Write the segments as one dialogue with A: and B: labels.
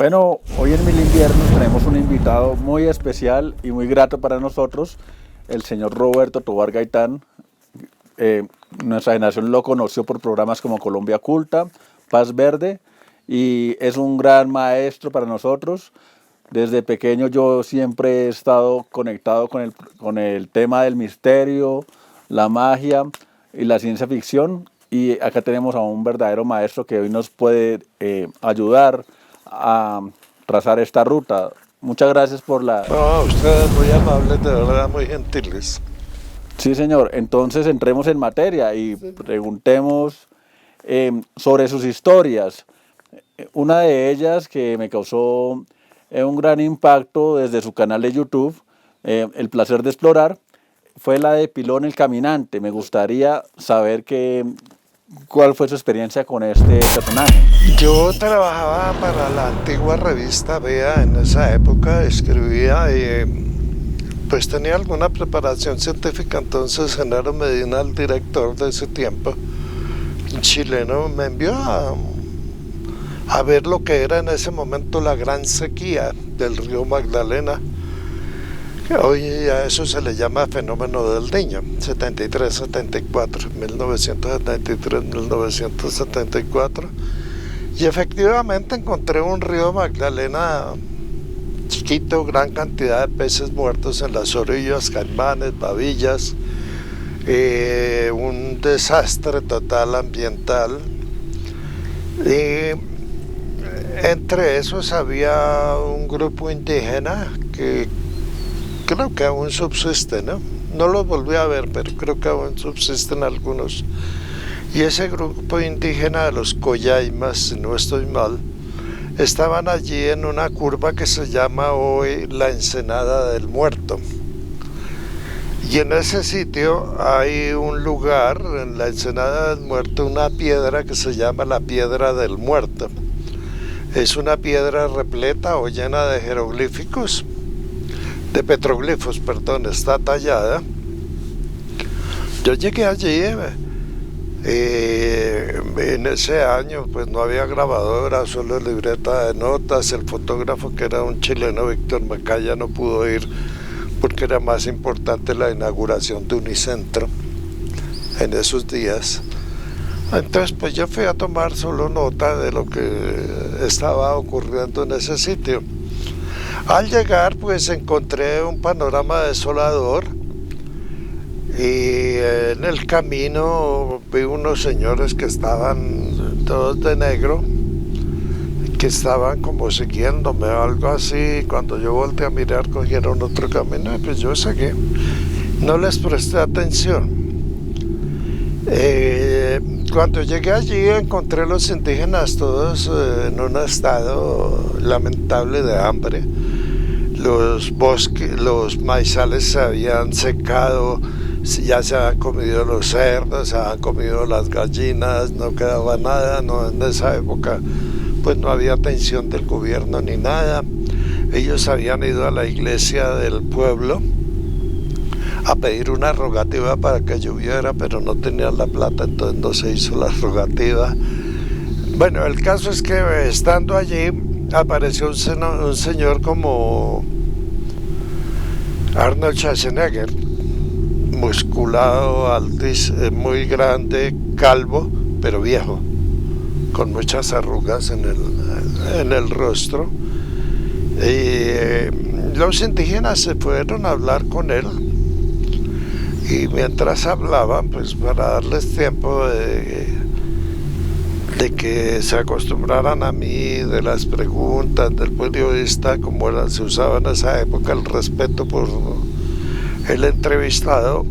A: Bueno, hoy en Mil Inviernos tenemos un invitado muy especial y muy grato para nosotros, el señor Roberto Tobar Gaitán. Nuestra generación lo conoció por programas como Colombia Culta, Paz Verde, y es un gran maestro para nosotros. Desde pequeño yo siempre he estado conectado con el tema del misterio, la magia y la ciencia ficción, y acá tenemos a un verdadero maestro que hoy nos puede ayudar a trazar esta ruta. Muchas gracias por la...
B: No, ustedes muy amables, de verdad, muy gentiles.
A: Sí, señor. Entonces entremos en materia y preguntemos sobre sus historias. Una de ellas que me causó un gran impacto desde su canal de YouTube, El Placer de Explorar, fue la de Pilón el Caminante. Me gustaría saber cuál fue su experiencia con este personaje.
B: Yo trabajaba para la antigua revista Vea en esa época, escribía y pues tenía alguna preparación científica. Entonces Genaro Medina, el director de ese tiempo, un chileno, me envió a ver lo que era en ese momento la gran sequía del río Magdalena. Hoy a eso se le llama fenómeno del Niño, 73-74, 1973-1974. Y efectivamente encontré un río Magdalena chiquito, gran cantidad de peces muertos en las orillas, caimanes, babillas, un desastre total ambiental. Y entre esos había un grupo indígena que creo que aún subsiste, ¿no? No los volví a ver, pero creo que aún subsisten algunos. Y ese grupo indígena de los Coyaimas, si no estoy mal, estaban allí en una curva que se llama hoy la Ensenada del Muerto. Y en ese sitio hay un lugar, en la Ensenada del Muerto, una piedra que se llama la Piedra del Muerto. Es una piedra repleta o llena de jeroglíficos, de petroglifos, perdón, está tallada. Yo llegué allí en ese año, pues no había grabadora, solo libreta de notas. El fotógrafo, que era un chileno, Víctor Macaya, no pudo ir porque era más importante la inauguración de Unicentro en esos días. Entonces pues yo fui a tomar solo nota de lo que estaba ocurriendo en ese sitio. Al llegar pues encontré un panorama desolador y en el camino vi unos señores que estaban todos de negro, que estaban como siguiéndome o algo así. Cuando yo volteé a mirar, cogieron otro camino y pues yo seguí. No les presté atención. Cuando llegué allí encontré a los indígenas todos en un estado lamentable de hambre. Los bosques, los maizales se habían secado, ya se habían comido los cerdos, se habían comido las gallinas, no quedaba nada. No, en esa época pues no había atención del gobierno ni nada. Ellos habían ido a la iglesia del pueblo a pedir una rogativa para que lloviera, pero no tenían la plata, entonces no se hizo la rogativa. Bueno, el caso es que estando allí apareció un señor como Arnold Schwarzenegger, musculado, altísimo, muy grande, calvo, pero viejo, con muchas arrugas en el rostro. Y los indígenas se fueron a hablar con él. Y mientras hablaban, pues para darles tiempo de que se acostumbraran a mí, de las preguntas del periodista, como se usaba en esa época, el respeto por el entrevistado,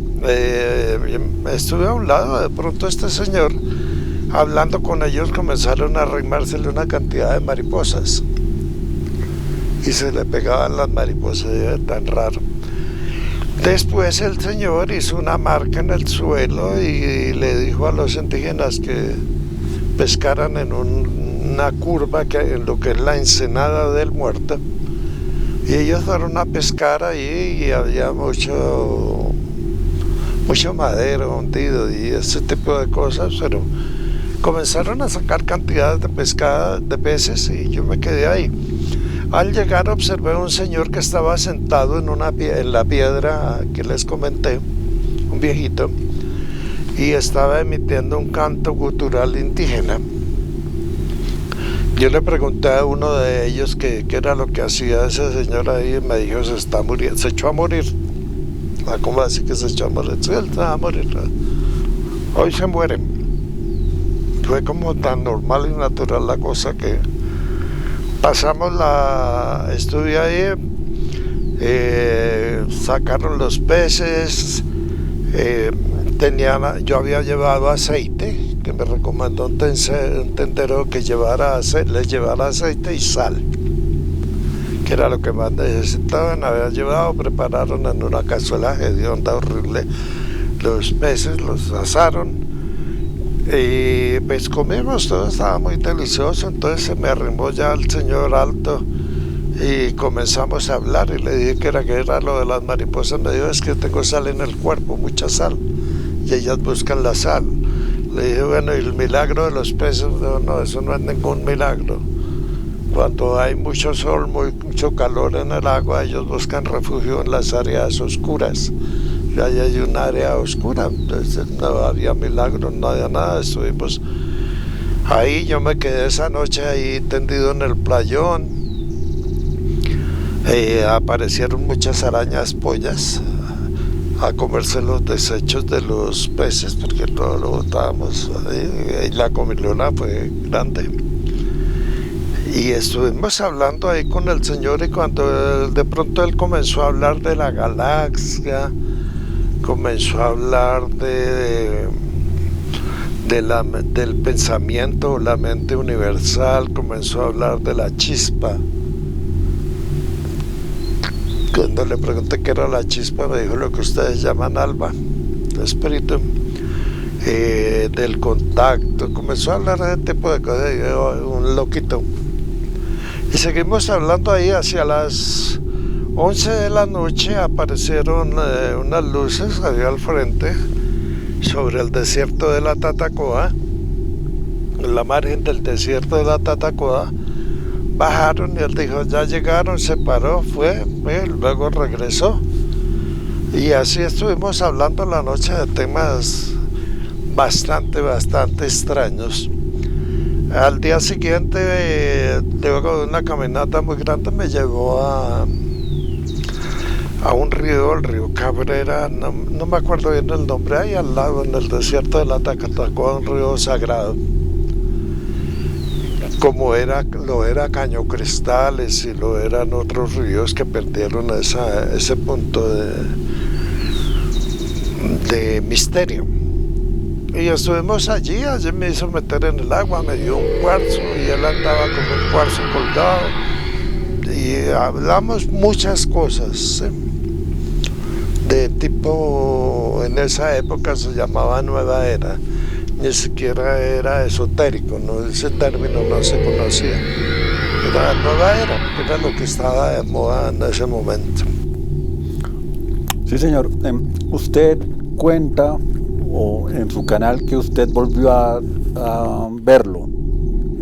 B: estuve a un lado. De pronto este señor, hablando con ellos, comenzaron a arrimársele una cantidad de mariposas y se le pegaban las mariposas, era tan raro. Después el señor hizo una marca en el suelo y le dijo a los indígenas que pescaran en una curva en lo que es la Ensenada del Muerto. Y ellos fueron a pescar ahí y había mucho madero hundido y ese tipo de cosas, pero comenzaron a sacar cantidades de pescada, de peces, y yo me quedé ahí. Al llegar observé a un señor que estaba sentado en la piedra que les comenté, un viejito, y estaba emitiendo un canto gutural indígena. Yo le pregunté a uno de ellos qué era lo que hacía ese señor ahí y me dijo, se está muriendo, se echó a morir. ¿Cómo así que se echó a morir? Sí, él estaba a morir. Hoy se muere. Fue como tan normal y natural la cosa que estuve ahí, sacaron los peces, yo había llevado aceite, que me recomendó un tendero que les llevara aceite y sal, que era lo que más necesitaban. Había llevado, prepararon en una cazuela hedionda horrible los peces, los asaron y pues comimos, todo estaba muy delicioso. Entonces se me arrimó ya el señor alto y comenzamos a hablar y le dije que era lo de las mariposas. Me dijo, es que tengo sal en el cuerpo, mucha sal, y ellas buscan la sal. Le dije, bueno, ¿y el milagro de los peces? No, eso no es ningún milagro. Cuando hay mucho sol, mucho calor en el agua, ellos buscan refugio en las áreas oscuras. Y ahí hay un área oscura, entonces no había milagro, no había nada. Estuvimos ahí, yo me quedé esa noche ahí tendido en el playón. Aparecieron muchas arañas pollas a comerse los desechos de los peces, porque todo lo botábamos ahí, y la comilona fue grande. Y estuvimos hablando ahí con el señor, y cuando de pronto él comenzó a hablar de la galaxia, comenzó a hablar del pensamiento, la mente universal, comenzó a hablar de la chispa. Cuando le pregunté qué era la chispa, me dijo lo que ustedes llaman alma, el espíritu, del contacto. Comenzó a hablar de ese tipo de cosas, un loquito. Y seguimos hablando ahí. Hacia las 11 de la noche aparecieron unas luces ahí al frente sobre el desierto de la Tatacoa, en la margen del desierto de la Tatacoa. Bajaron y él dijo, ya llegaron, se paró, fue, luego regresó. Y así estuvimos hablando la noche de temas bastante extraños. Al día siguiente, luego de una caminata muy grande, me llevó a un río, el río Cabrera, no me acuerdo bien el nombre, ahí al lado, en el desierto de la Tatacoa, un río sagrado. Como lo era Caño Cristales y lo eran otros ríos que perdieron ese punto de misterio. Y estuvimos allí me hizo meter en el agua, me dio un cuarzo y él andaba con un cuarzo colgado. Y hablamos muchas cosas, ¿sí? De tipo, en esa época se llamaba Nueva Era. Ni siquiera era esotérico, ¿no? Ese término no se conocía. Era nueva era, era lo que estaba de moda en ese momento.
A: Sí, señor. Usted cuenta, o en su canal, que usted volvió a verlo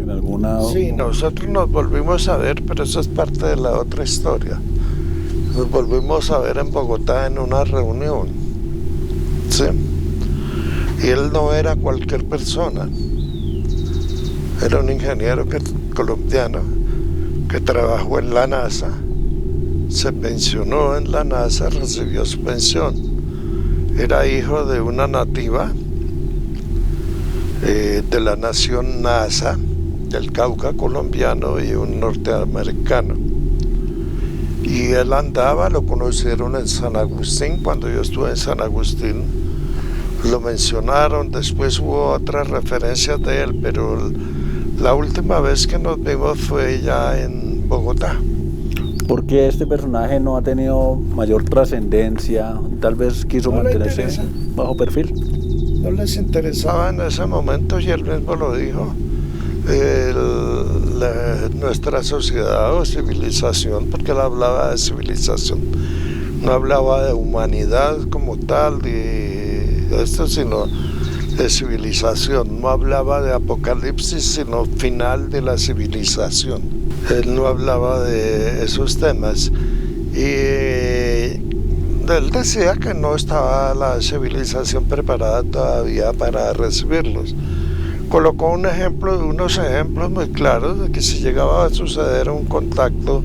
A: en alguna...
B: Sí, nosotros nos volvimos a ver, pero eso es parte de la otra historia. Nos volvimos a ver en Bogotá en una reunión, ¿sí? Y él no era cualquier persona, era un ingeniero colombiano que trabajó en la NASA, se pensionó en la NASA, recibió su pensión. Era hijo de una nativa de la nación Nasa, del Cauca colombiano, y un norteamericano. Y él andaba, lo conocieron en San Agustín, cuando yo estuve en San Agustín. Lo mencionaron, después hubo otras referencias de él, pero la última vez que nos vimos fue ya en Bogotá.
A: ¿Por qué este personaje no ha tenido mayor trascendencia? Tal vez quiso mantenerse bajo perfil.
B: No les interesaba en ese momento, y él mismo lo dijo. Nuestra sociedad o civilización, porque él hablaba de civilización, no hablaba de humanidad como tal, y esto, sino de civilización, no hablaba de apocalipsis, sino final de la civilización. Él no hablaba de esos temas y él decía que no estaba la civilización preparada todavía para recibirlos. Colocó unos ejemplos muy claros de que si llegaba a suceder un contacto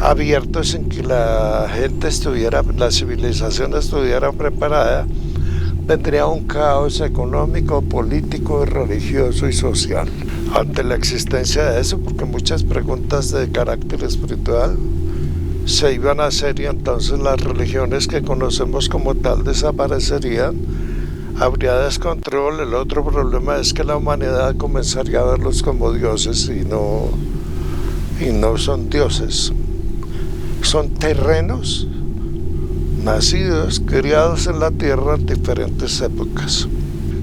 B: abierto sin que la civilización estuviera preparada, vendría un caos económico, político, religioso y social. Ante la existencia de eso, porque muchas preguntas de carácter espiritual se iban a hacer y entonces las religiones que conocemos como tal desaparecerían, habría descontrol. El otro problema es que la humanidad comenzaría a verlos como dioses y no son dioses. Son terrenos nacidos, criados en la tierra en diferentes épocas.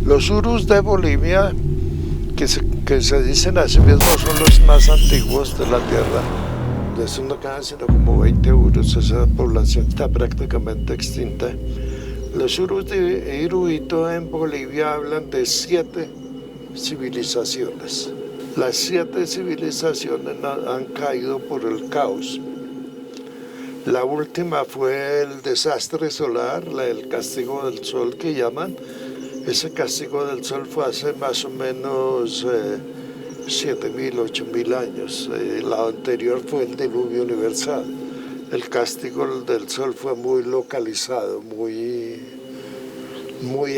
B: Los urus de Bolivia, que se dicen así mismo, son los más antiguos de la tierra. De eso no quedan sino como 20 urus, esa población está prácticamente extinta. Los urus de Iruito en Bolivia hablan de 7 civilizaciones. Las 7 civilizaciones han caído por el caos. La última fue el desastre solar, el castigo del sol que llaman. Ese castigo del sol fue hace más o menos 7.000, 8.000 años. La anterior fue el diluvio universal. El castigo del sol fue muy localizado, muy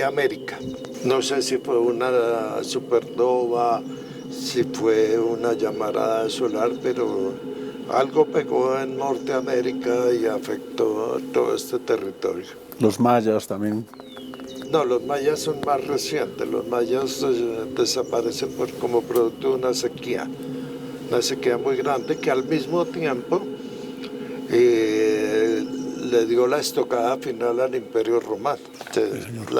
B: América. No sé si fue una supernova, si fue una llamarada solar, pero algo pegó en Norteamérica y afectó a todo este territorio.
A: Los mayas también.
B: No, los mayas son más recientes. Los mayas desaparecen como producto de una sequía muy grande que al mismo tiempo le dio la estocada final al Imperio Romano.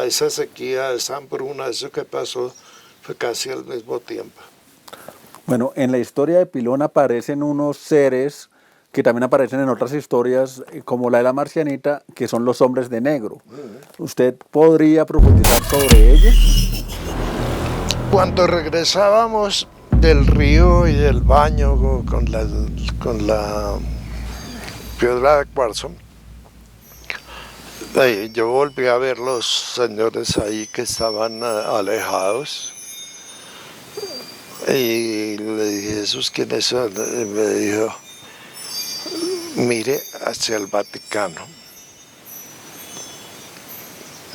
B: Esa sequía, esa hambruna, eso que pasó fue casi al mismo tiempo.
A: Bueno, en la historia de Pilón aparecen unos seres que también aparecen en otras historias, como la de la Marcianita, que son los hombres de negro. ¿Usted podría profundizar sobre ellos?
B: Cuando regresábamos del río y del baño con la piedra de cuarzo, yo volví a ver los señores ahí que estaban alejados. Y le dije, ¿esos quiénes son? Y me dijo, mire hacia el Vaticano.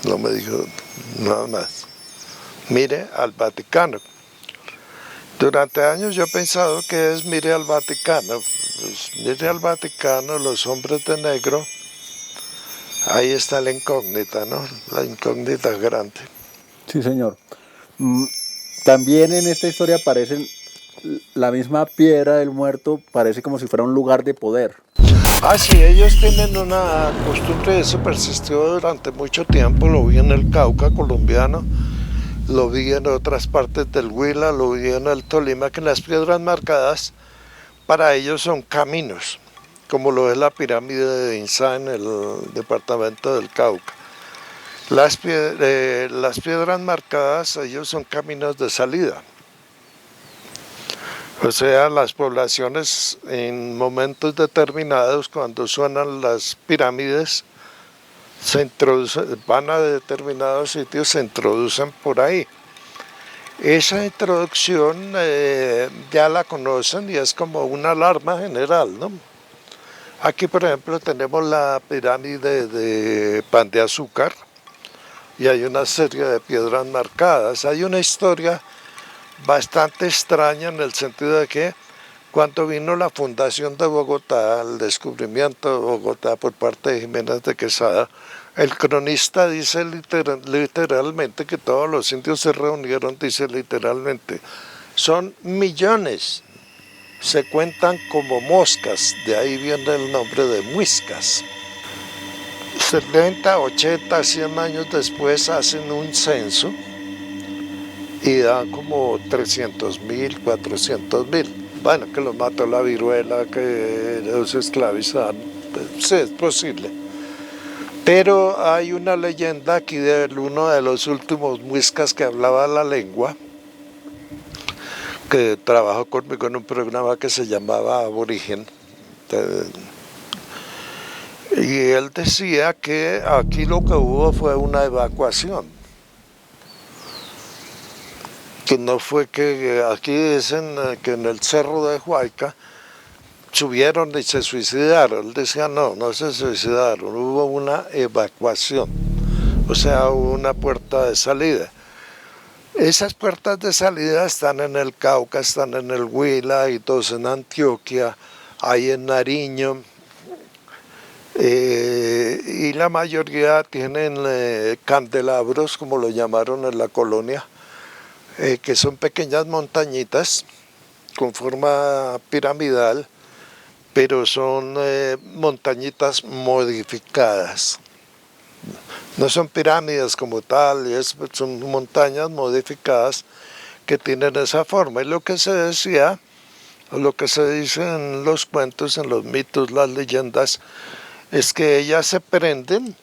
B: No me dijo nada más. Mire al Vaticano. Durante años yo he pensado que es mire al Vaticano. Pues, mire al Vaticano, los hombres de negro. Ahí está la incógnita, ¿no? La incógnita grande.
A: Sí, señor. También en esta historia aparecen la misma piedra del muerto, parece como si fuera un lugar de poder.
B: Ah, sí, ellos tienen una costumbre, eso persistió durante mucho tiempo, lo vi en el Cauca colombiano, lo vi en otras partes del Huila, lo vi en el Tolima, que las piedras marcadas para ellos son caminos, como lo es la pirámide de Inzá en el departamento del Cauca. Las piedras marcadas, ellos son caminos de salida. O sea, las poblaciones en momentos determinados, cuando suenan las pirámides, van a determinados sitios, se introducen por ahí. Esa introducción ya la conocen y es como una alarma general, ¿no? Aquí, por ejemplo, tenemos la pirámide de Pan de Azúcar, y hay una serie de piedras marcadas. Hay una historia bastante extraña en el sentido de que cuando vino la fundación de Bogotá, el descubrimiento de Bogotá por parte de Jiménez de Quesada, el cronista dice literalmente que todos los indios se reunieron, dice literalmente, son millones, se cuentan como moscas, de ahí viene el nombre de muiscas. 70, 80, 100 años después hacen un censo y dan como 300.000, 400.000. Bueno, que los mató la viruela, que los esclavizaron, sí, es posible. Pero hay una leyenda aquí de uno de los últimos muiscas que hablaba la lengua, que trabajó conmigo en un programa que se llamaba Aborigen. Y él decía que aquí lo que hubo fue una evacuación. Que no fue que aquí dicen que en el cerro de Huayca subieron y se suicidaron. Él decía no se suicidaron, hubo una evacuación, o sea, hubo una puerta de salida. Esas puertas de salida están en el Cauca, están en el Huila, y dos en Antioquia, hay en Nariño, y la mayoría tienen candelabros, como lo llamaron en la colonia, que son pequeñas montañitas con forma piramidal, pero son montañitas modificadas. No son pirámides como tal, son montañas modificadas que tienen esa forma. Y lo que se decía, o lo que se dice en los cuentos, en los mitos, las leyendas, es que ellas se prenden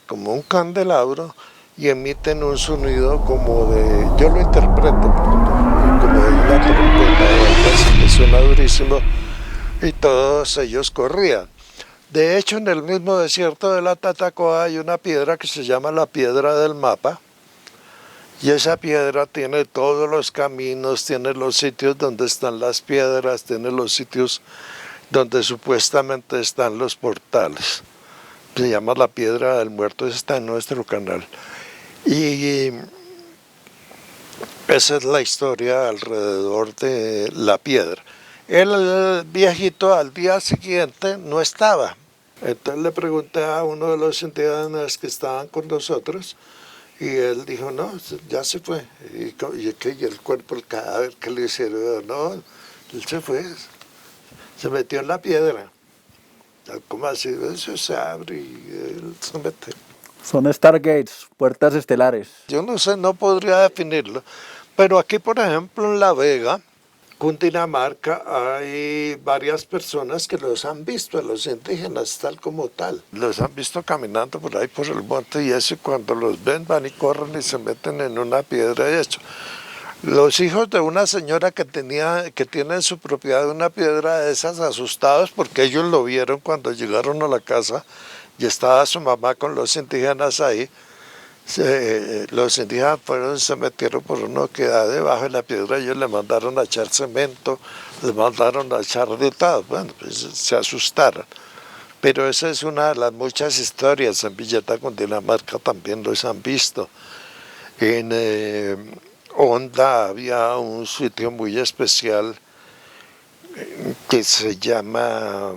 B: como un candelabro y emiten un sonido como de, yo lo interpreto, como de una trompeta, que suena durísimo, y todos ellos corrían. De hecho, en el mismo desierto de la Tatacoa hay una piedra que se llama la Piedra del Mapa, y esa piedra tiene todos los caminos, tiene los sitios donde están las piedras, tiene los sitios donde supuestamente están los portales. Se llama la Piedra del Muerto, está en nuestro canal. Y esa es la historia alrededor de la piedra. El viejito al día siguiente no estaba. Entonces le pregunté a uno de los indígenas que estaban con nosotros y él dijo, no, ya se fue. Y el cuerpo, el cadáver que le hicieron, no, él se fue, se metió en la piedra. ¿Cómo así? Eso se abre y él se mete.
A: Son Stargates, puertas estelares.
B: Yo no sé, no podría definirlo, pero aquí, por ejemplo, en La Vega, Cundinamarca, hay varias personas que los han visto, a los indígenas, tal como tal. Los han visto caminando por ahí por el monte y eso, cuando los ven van y corren y se meten en una piedra y eso. Los hijos de una señora que tiene en su propiedad una piedra de esas, asustados porque ellos lo vieron cuando llegaron a la casa y estaba su mamá con los indígenas ahí. Los indígenas se metieron por uno que da debajo de la piedra, ellos le mandaron a echar cemento, les mandaron a echar de todo, bueno, pues se asustaron. Pero esa es una de las muchas historias. En Villeta, Cundinamarca, también los han visto. En Honda había un sitio muy especial que se llama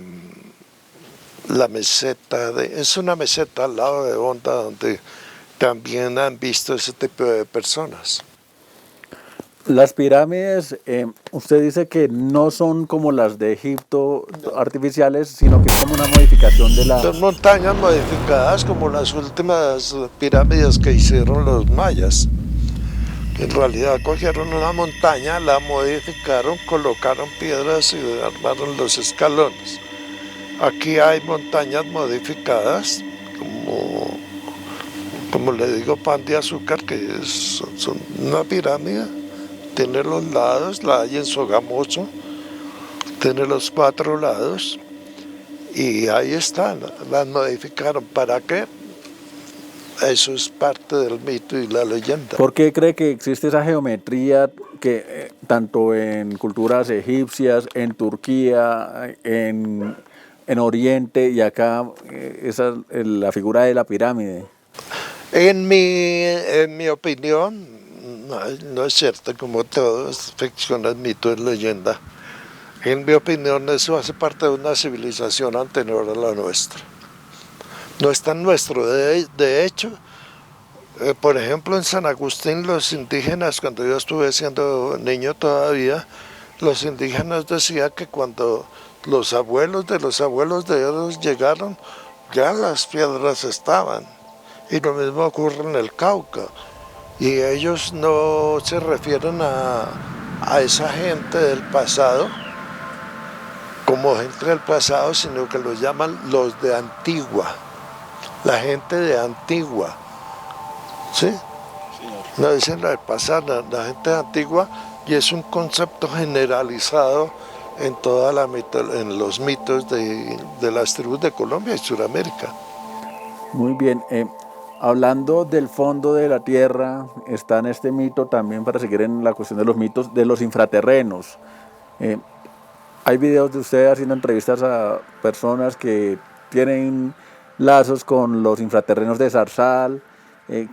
B: la meseta, es una meseta al lado de Honda donde también han visto ese tipo de personas.
A: Las pirámides, usted dice que no son como las de Egipto, no, artificiales, sino que es como una modificación de la...
B: Son montañas modificadas como las últimas pirámides que hicieron los mayas. En realidad cogieron una montaña, la modificaron, colocaron piedras y armaron los escalones. Aquí hay montañas modificadas, como le digo, Pan de Azúcar, que son una pirámide. Tiene los lados, la hay en Sogamoso, tiene los 4 lados, y ahí están, las modificaron. ¿Para qué? Eso es parte del mito y la leyenda.
A: ¿Por qué cree que existe esa geometría que tanto en culturas egipcias, en Turquía, en Oriente y acá la figura de la pirámide?
B: En mi opinión, no es cierto, como todo, es ficción, es mito, es leyenda. En mi opinión, eso hace parte de una civilización anterior a la nuestra. No es tan nuestro. De hecho, por ejemplo, en San Agustín, los indígenas, cuando yo estuve siendo niño todavía, los indígenas decían que cuando los abuelos de ellos llegaron, ya las piedras estaban. Y lo mismo ocurre en el Cauca. Y ellos no se refieren a esa gente del pasado como gente del pasado, sino que los llaman los de Antigua. la gente de Antigua, ¿sí? No dicen la de pasar, la gente de Antigua, y es un concepto generalizado en en los mitos de las tribus de Colombia y Sudamérica.
A: Muy bien. Hablando del fondo de la Tierra, está en este mito también, para seguir en la cuestión de los mitos, de los infraterrenos. Eh, Hay videos de usted haciendo entrevistas a personas que tienen lazos con los infraterrenos de Zarzal.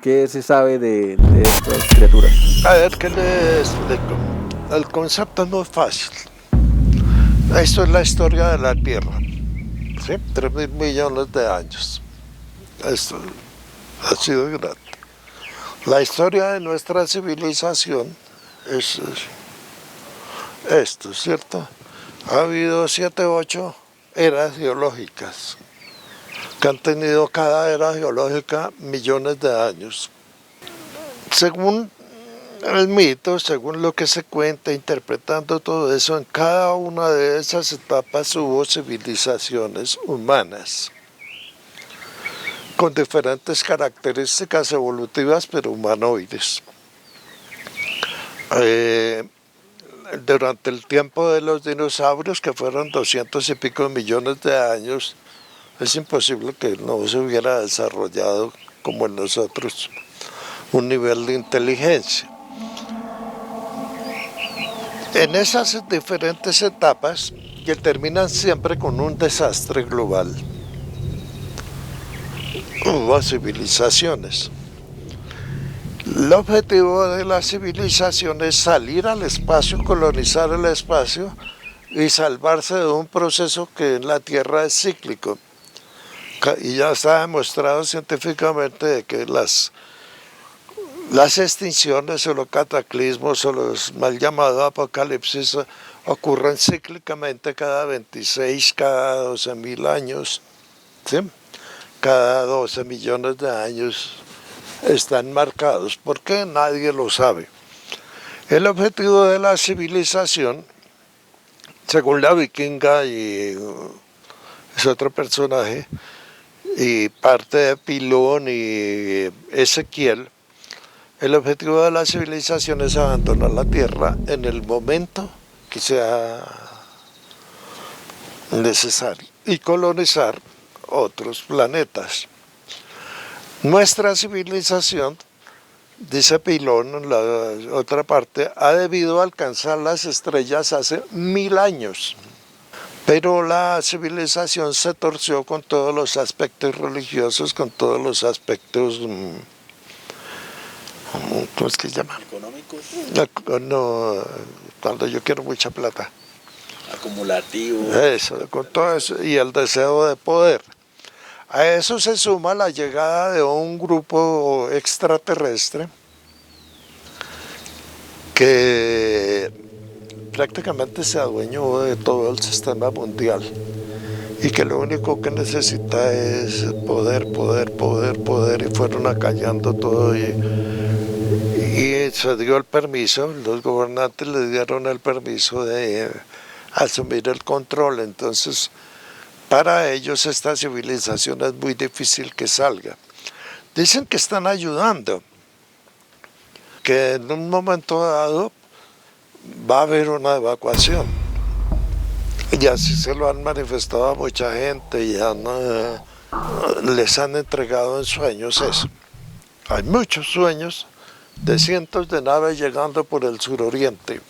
A: ¿Qué se sabe de estas criaturas?
B: A ver, ¿qué les explico? El concepto es muy fácil. Esto es la historia de la Tierra, ¿sí? 3.000 millones de años. Esto ha sido grande. La historia de nuestra civilización es esto, ¿cierto? Ha habido 7, 8 eras geológicas que han tenido cada era geológica millones de años. Según el mito, según lo que se cuenta, interpretando todo eso, en cada una de esas etapas hubo civilizaciones humanas con diferentes características evolutivas, pero humanoides. Durante el tiempo de los dinosaurios, que fueron 200 y pico millones de años, es imposible que no se hubiera desarrollado como en nosotros un nivel de inteligencia. En esas diferentes etapas, que terminan siempre con un desastre global, hubo civilizaciones. El objetivo de la civilización es salir al espacio, colonizar el espacio y salvarse de un proceso que en la Tierra es cíclico. Y ya está demostrado científicamente de que las extinciones o los cataclismos o los mal llamados apocalipsis ocurren cíclicamente cada 26, cada 12.000 años, ¿sí? Cada 12 millones de años están marcados. ¿Por qué? Nadie lo sabe. El objetivo de la civilización, según la vikinga y es otro personaje, y parte de Pilón y Ezequiel, el objetivo de la civilización es abandonar la Tierra en el momento que sea necesario y colonizar otros planetas. Nuestra civilización, dice Pilón en la otra parte, ha debido alcanzar las estrellas hace 1000 años. Pero la civilización se torció con todos los aspectos religiosos, con todos los aspectos, ¿cómo es que se llama?
A: ¿Económicos?
B: No, cuando yo quiero mucha plata.
A: Acumulativo.
B: Eso, con todo eso, y el deseo de poder. A eso se suma la llegada de un grupo extraterrestre que prácticamente se adueñó de todo el sistema mundial y que lo único que necesita es poder, poder, poder, poder, y fueron acallando todo y se dio el permiso, los gobernantes le dieron el permiso de asumir el control. Entonces, para ellos esta civilización es muy difícil que salga. Dicen que están ayudando, que en un momento dado va a haber una evacuación. Y así se lo han manifestado a mucha gente y les han entregado en sueños eso. Hay muchos sueños de cientos de naves llegando por el suroriente.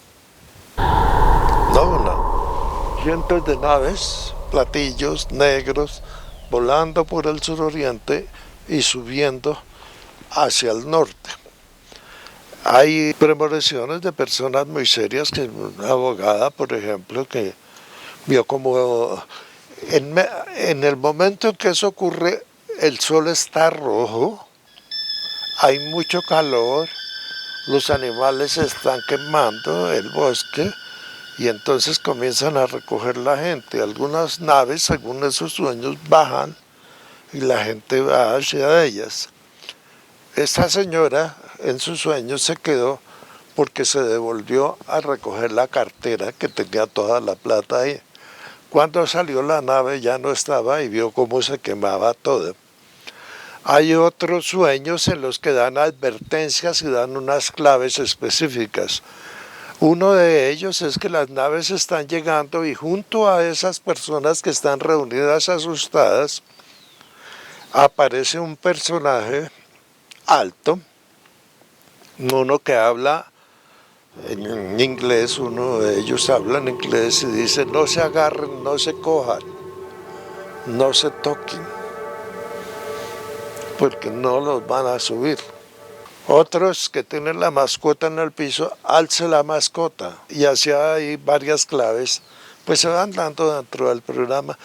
B: No una, cientos de naves, platillos negros, volando por el suroriente y subiendo hacia el norte. Hay premoniciones de personas muy serias, que una abogada, por ejemplo, que vio como en el momento en que eso ocurre, el sol está rojo, hay mucho calor, los animales se están quemando, el bosque, y entonces comienzan a recoger la gente. Algunas naves, según esos sueños, bajan y la gente va hacia ellas. Esta señora en sus sueños se quedó porque se devolvió a recoger la cartera que tenía toda la plata ahí. Cuando salió la nave ya no estaba y vio cómo se quemaba todo. Hay otros sueños en los que dan advertencias y dan unas claves específicas. Uno de ellos es que las naves están llegando y junto a esas personas que están reunidas asustadas, aparece un personaje alto, uno que habla en inglés, uno de ellos habla en inglés y dice: no se agarren, no se cojan, no se toquen, porque no los van a subir. Otros que tienen la mascota en el piso, alce la mascota. Y así hay varias claves, pues se van dando dentro del programa.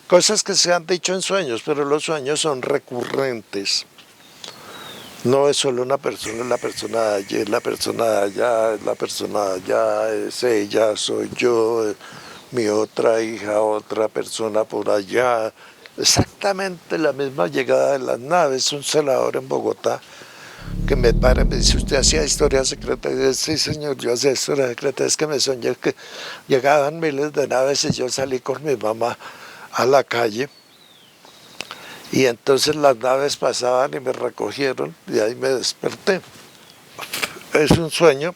B: Cosas que se han dicho en sueños, pero los sueños son recurrentes. No es solo una persona, es la persona de allí, es la persona de allá, es la persona de allá, es ella, soy yo, mi otra hija, otra persona por allá. Exactamente la misma llegada de las naves. Un celador en Bogotá que me para y me dice: ¿usted hacía historias secretas? Y yo: sí, señor, yo hacía historias secretas. Es que me soñé que llegaban miles de naves y yo salí con mi mamá a la calle. Y entonces las naves pasaban y me recogieron y ahí me desperté. Es un sueño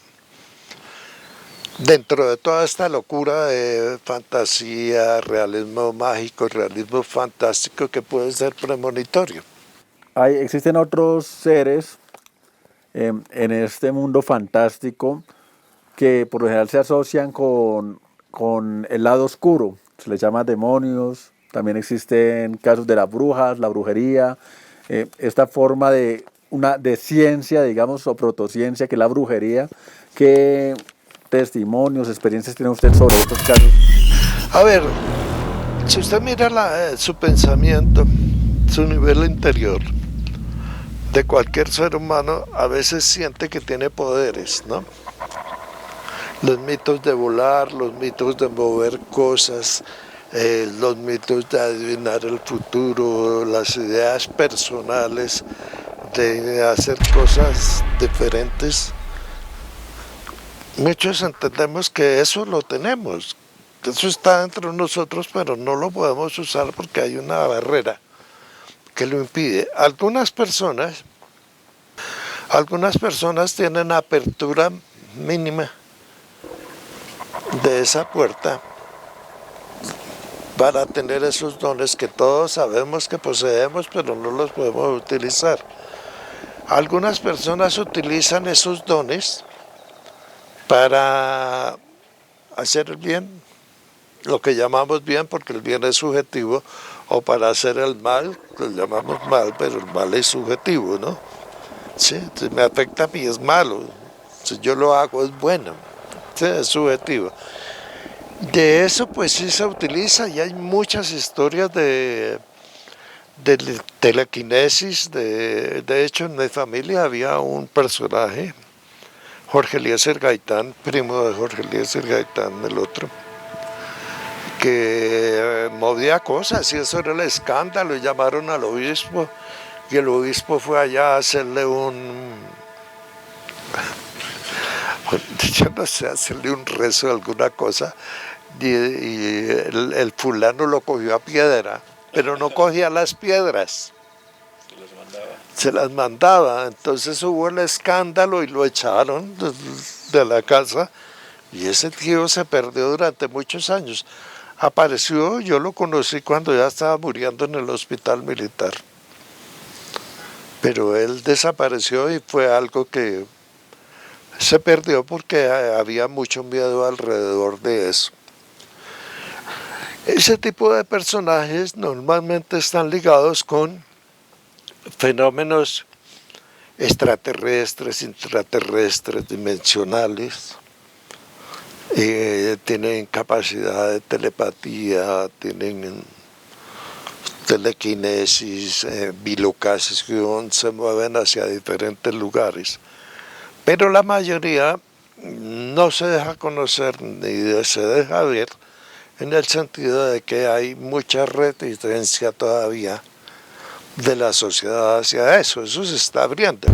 B: dentro de toda esta locura de fantasía, realismo mágico, realismo fantástico, que puede ser premonitorio.
A: Existen otros seres en este mundo fantástico que por lo general se asocian con el lado oscuro. Se les llama demonios. También existen casos de las brujas, la brujería, esta forma de ciencia, digamos, o protociencia, que es la brujería. ¿Qué testimonios, experiencias tiene usted sobre estos casos?
B: A ver, si usted mira su pensamiento, su nivel interior, de cualquier ser humano, a veces siente que tiene poderes, ¿no? Los mitos de volar, los mitos de mover cosas, los mitos de adivinar el futuro, las ideas personales de hacer cosas diferentes. Muchos entendemos que eso lo tenemos, que eso está dentro de nosotros, pero no lo podemos usar porque hay una barrera que lo impide. Algunas personas tienen apertura mínima de esa puerta para tener esos dones que todos sabemos que poseemos, pero no los podemos utilizar. Algunas personas utilizan esos dones para hacer el bien, lo que llamamos bien, porque el bien es subjetivo, o para hacer el mal, lo llamamos mal, pero el mal es subjetivo, ¿no? Sí, si me afecta a mí es malo, si yo lo hago es bueno, sí, es subjetivo. De eso pues sí se utiliza y hay muchas historias de telequinesis. De hecho, en mi familia había un personaje, Jorge Eliezer Gaitán, primo de Jorge Eliezer Gaitán, el otro, que movía cosas y eso era el escándalo. Y llamaron al obispo y el obispo fue allá a hacerle yo no sé, hacerle un rezo, alguna cosa, y el fulano lo cogió a piedra, pero no cogía las piedras, se las mandaba. Entonces hubo el escándalo y lo echaron de la casa y ese tío se perdió durante muchos años. Apareció, yo lo conocí cuando ya estaba muriendo en el hospital militar, pero él desapareció y fue algo que se perdió porque había mucho miedo alrededor de eso. Ese tipo de personajes normalmente están ligados con fenómenos extraterrestres, intraterrestres, dimensionales. Tienen capacidad de telepatía, tienen telequinesis, bilocación, se mueven hacia diferentes lugares. Pero la mayoría no se deja conocer ni se deja ver, en el sentido de que hay mucha reticencia todavía de la sociedad hacia eso. Eso se está abriendo.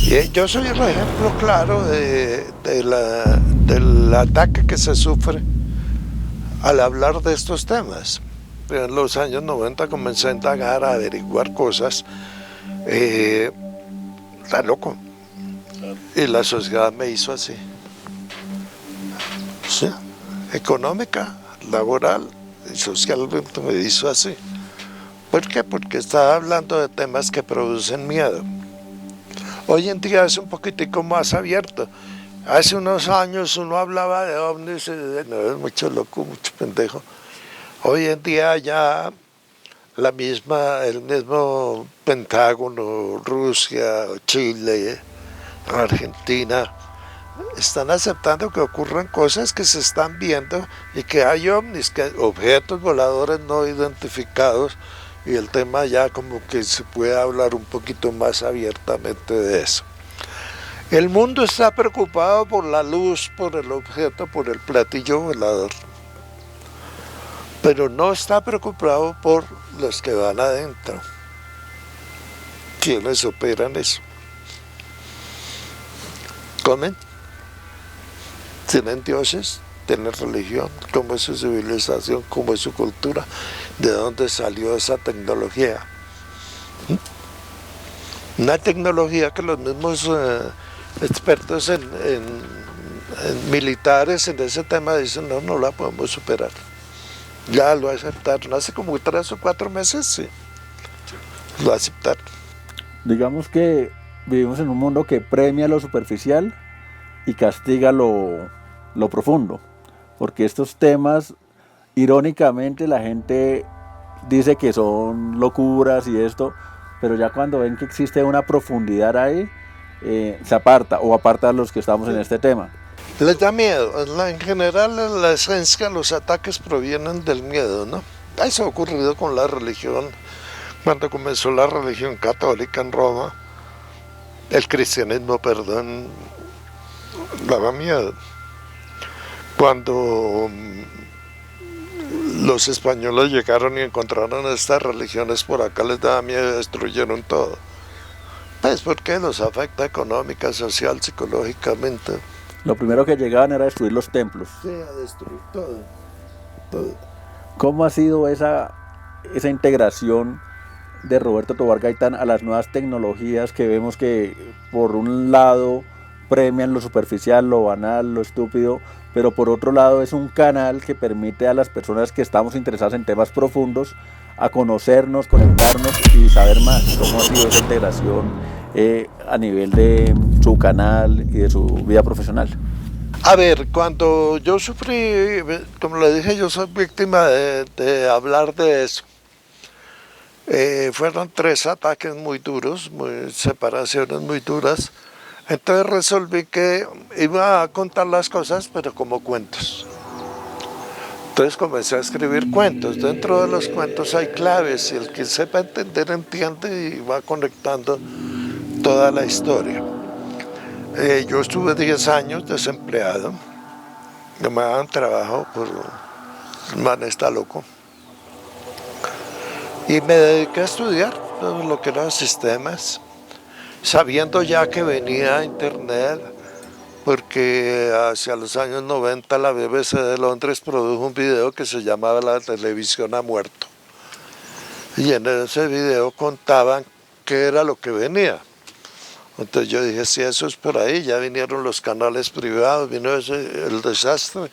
B: Y yo soy el ejemplo claro del ataque que se sufre al hablar de estos temas. pero en los años 90 comencé a indagar, a averiguar cosas. Está loco. Y la sociedad me hizo así. Sí, económica, laboral y socialmente me hizo así. ¿Por qué? Porque estaba hablando de temas que producen miedo. Hoy en día es un poquitico más abierto. Hace unos años uno hablaba de ovnis y no, es mucho loco, mucho pendejo. Hoy en día ya el mismo Pentágono, Rusia, Chile, Argentina, están aceptando que ocurran cosas que se están viendo y que hay ovnis, que objetos voladores no identificados, y el tema ya como que se puede hablar un poquito más abiertamente de eso. El mundo está preocupado por la luz, por el objeto, por el platillo volador, pero no está preocupado por los que van adentro, quienes operan eso. Comen, tienen dioses, tienen religión, cómo es su civilización, cómo es su cultura, de dónde salió esa tecnología. Una tecnología que los mismos expertos en militares en ese tema dicen, no la podemos superar. Ya lo aceptaron, hace como 3 o 4 meses, sí, lo aceptaron.
A: Digamos que vivimos en un mundo que premia lo superficial y castiga lo profundo, porque estos temas, irónicamente, la gente dice que son locuras y esto, pero ya cuando ven que existe una profundidad ahí, se aparta o aparta a los que estamos en este tema.
B: Les da miedo. En general, en la esencia, los ataques provienen del miedo, ¿no? Eso ha ocurrido con la religión. Cuando comenzó la religión católica en Roma, el cristianismo, perdón, daba miedo. Cuando los españoles llegaron y encontraron estas religiones por acá, les daba miedo y destruyeron todo. Pues porque los afecta económica, social, psicológicamente.
A: Lo primero que llegaban era destruir los templos.
B: Sí, a destruir todo. Todo.
A: ¿Cómo ha sido esa integración de Roberto Tobar Gaitán a las nuevas tecnologías que vemos que por un lado premian lo superficial, lo banal, lo estúpido, pero por otro lado es un canal que permite a las personas que estamos interesadas en temas profundos a conocernos, conectarnos y saber más? ¿Cómo ha sido esa integración a nivel de su canal y de su vida profesional?
B: A ver, cuando yo sufrí, como le dije, yo soy víctima de hablar de eso. Fueron 3 ataques muy duros, separaciones muy duras. Entonces resolví que iba a contar las cosas, pero como cuentos. Entonces comencé a escribir cuentos. Dentro de los cuentos hay claves y el que sepa entender entiende y va conectando toda la historia. Yo estuve 10 años desempleado. No me daban trabajo, por el man está loco. Y me dediqué a estudiar todo lo que eran sistemas, sabiendo ya que venía Internet, porque hacia los años 90 la BBC de Londres produjo un video que se llamaba La televisión ha muerto. Y en ese video contaban qué era lo que venía. Entonces yo dije, si eso es por ahí, ya vinieron los canales privados, vino el desastre.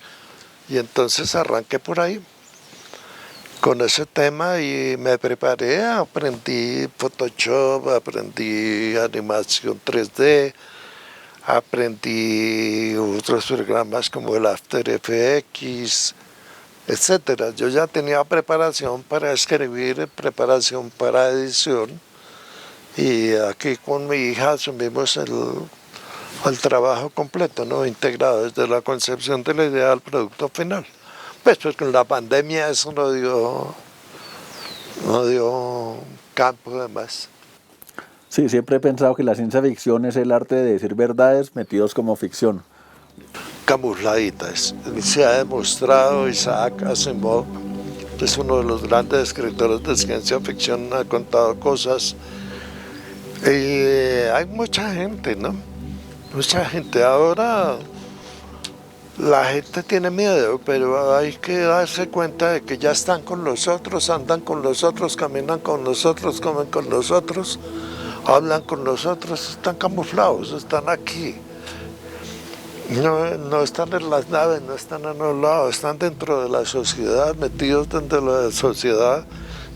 B: Y entonces arranqué por ahí con ese tema y me preparé, aprendí Photoshop, aprendí animación 3D, aprendí otros programas como el After Effects, etcétera. Yo ya tenía preparación para escribir, preparación para edición, y aquí con mi hija asumimos el trabajo completo, ¿no? Integrado desde la concepción de la idea al producto final. Pues con la pandemia eso no dio campo de más.
A: Sí, siempre he pensado que la ciencia ficción es el arte de decir verdades metidos como ficción.
B: Camufladitas. Se ha demostrado, Isaac Asimov es uno de los grandes escritores de ciencia ficción, ha contado cosas. Hay mucha gente, ¿no? Mucha gente. Ahora La gente tiene miedo, pero hay que darse cuenta de que ya están con nosotros, andan con nosotros, caminan con nosotros, comen con nosotros, hablan con nosotros, están camuflados, están aquí. No están en las naves, no están en los lados, están dentro de la sociedad, metidos dentro de la sociedad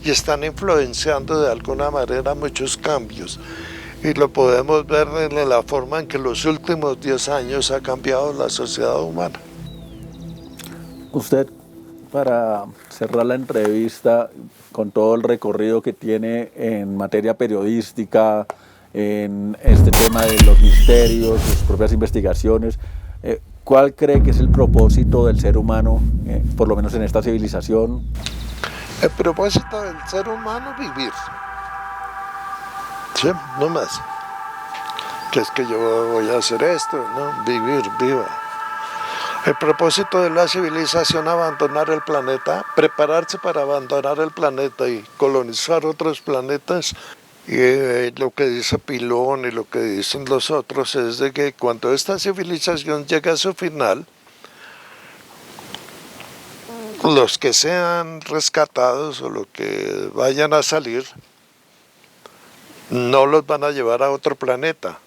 B: y están influenciando de alguna manera muchos cambios. Y lo podemos ver en la forma en que los últimos 10 años ha cambiado la sociedad humana.
A: Usted, para cerrar la entrevista, con todo el recorrido que tiene en materia periodística, en este tema de los misterios, sus propias investigaciones, ¿cuál cree que es el propósito del ser humano, por lo menos en esta civilización?
B: El propósito del ser humano es vivir. Sí, no más. Que es que yo voy a hacer esto, no, vivir, viva. El propósito de la civilización es abandonar el planeta, prepararse para abandonar el planeta y colonizar otros planetas. Y lo que dice Pilón y lo que dicen los otros es de que cuando esta civilización llegue a su final, los que sean rescatados o los que vayan a salir, no los van a llevar a otro planeta.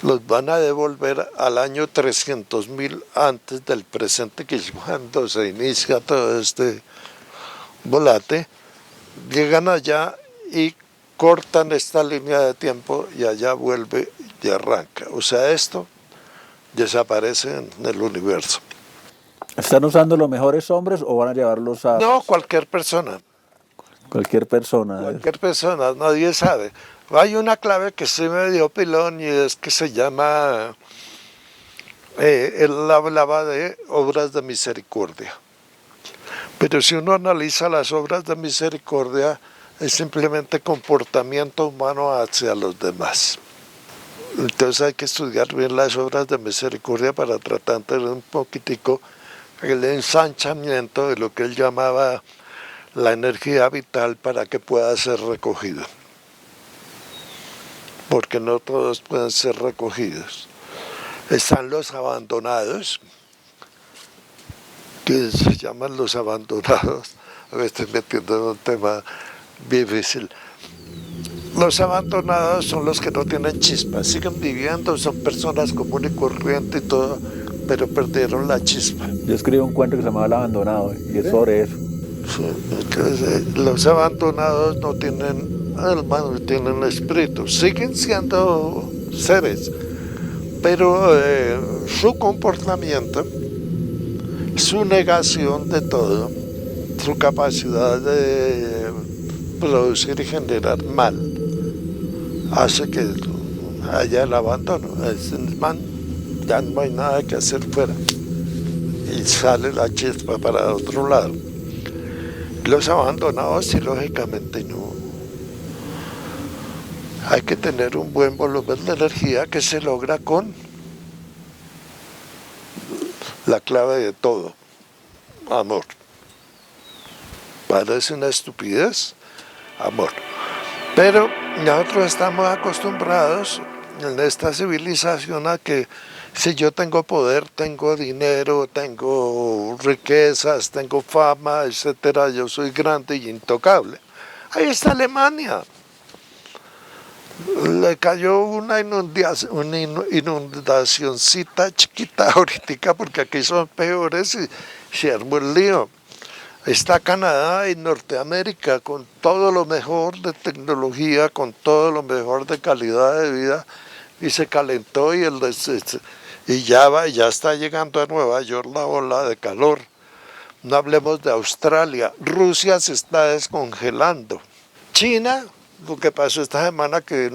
B: Los van a devolver al año 300.000 antes del presente, que es cuando se inicia todo este volate. Llegan allá y cortan esta línea de tiempo y allá vuelve y arranca. O sea, esto desaparece en el universo.
A: ¿Están usando los mejores hombres o van a llevarlos a...?
B: No, cualquier persona.
A: Cualquier persona.
B: Cualquier persona, nadie sabe. Hay una clave que sí me dio Pilón y es que se llama, él hablaba de obras de misericordia. Pero si uno analiza las obras de misericordia, es simplemente comportamiento humano hacia los demás. Entonces hay que estudiar bien las obras de misericordia para tratar de tener un poquitico el ensanchamiento de lo que él llamaba la energía vital para que pueda ser recogido. Porque no todos pueden ser recogidos. Están los abandonados, que se llaman los abandonados. Me estoy metiendo en un tema difícil. Los abandonados son los que no tienen chispa, siguen viviendo, son personas comunes y corrientes y todo, pero perdieron la chispa.
A: Yo escribí un cuento que se llama El Abandonado y es sobre eso.
B: Sí, entonces, los abandonados no tienen alma, no tienen espíritu, siguen siendo seres, pero su comportamiento, su negación de todo, su capacidad de producir y generar mal, hace que haya el abandono. Ya no hay nada que hacer fuera y sale la chispa para otro lado. Los abandonados sí, lógicamente no. Hay que tener un buen volumen de energía que se logra con la clave de todo, amor. Parece una estupidez, amor. Pero nosotros estamos acostumbrados en esta civilización a que si yo tengo poder, tengo dinero, tengo riquezas, tengo fama, etcétera, yo soy grande y intocable. Ahí está Alemania. Le cayó una inundacioncita chiquita ahorita, porque aquí son peores y se armó el lío. Está Canadá y Norteamérica con todo lo mejor de tecnología, con todo lo mejor de calidad de vida, y se calentó y ya está llegando a Nueva York la ola de calor. No hablemos de Australia. Rusia se está descongelando. China, lo que pasó esta semana, que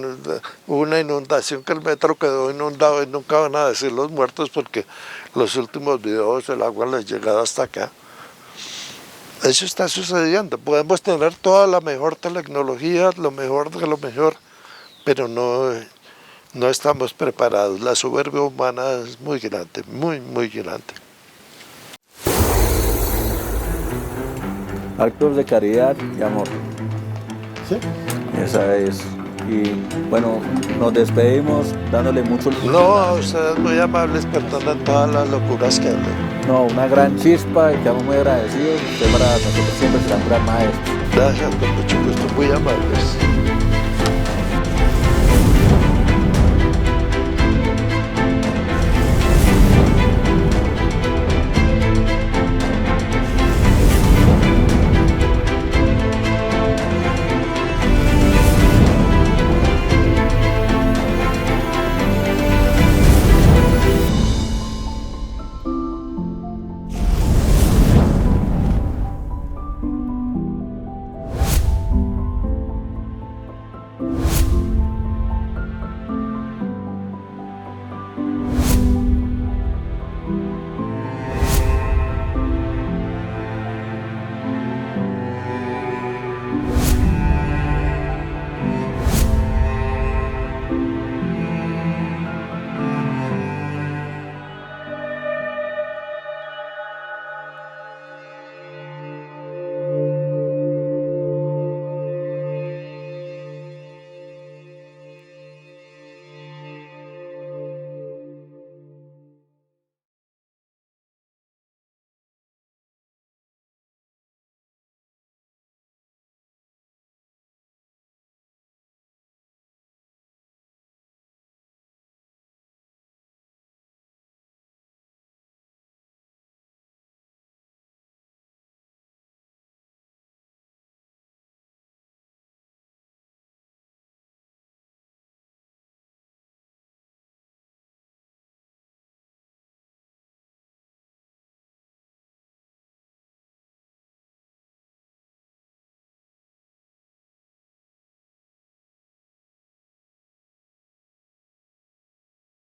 B: hubo una inundación, que el metro quedó inundado y nunca van a decir los muertos porque los últimos videos el agua les llega hasta acá. Eso está sucediendo. Podemos tener toda la mejor tecnología, lo mejor de lo mejor, pero no estamos preparados. La soberbia humana es muy grande, muy, muy grande.
A: Actos de caridad y amor.
B: ¿Sí?
A: Esa es Y bueno, nos despedimos dándole mucho...
B: No, a ustedes muy amables, perdonan todas las locuras que hablan.
A: No, una gran chispa y quedamos muy agradecidos. Usted para nosotros siempre será un gran maestro.
B: Gracias, con mucho gusto, muy amables.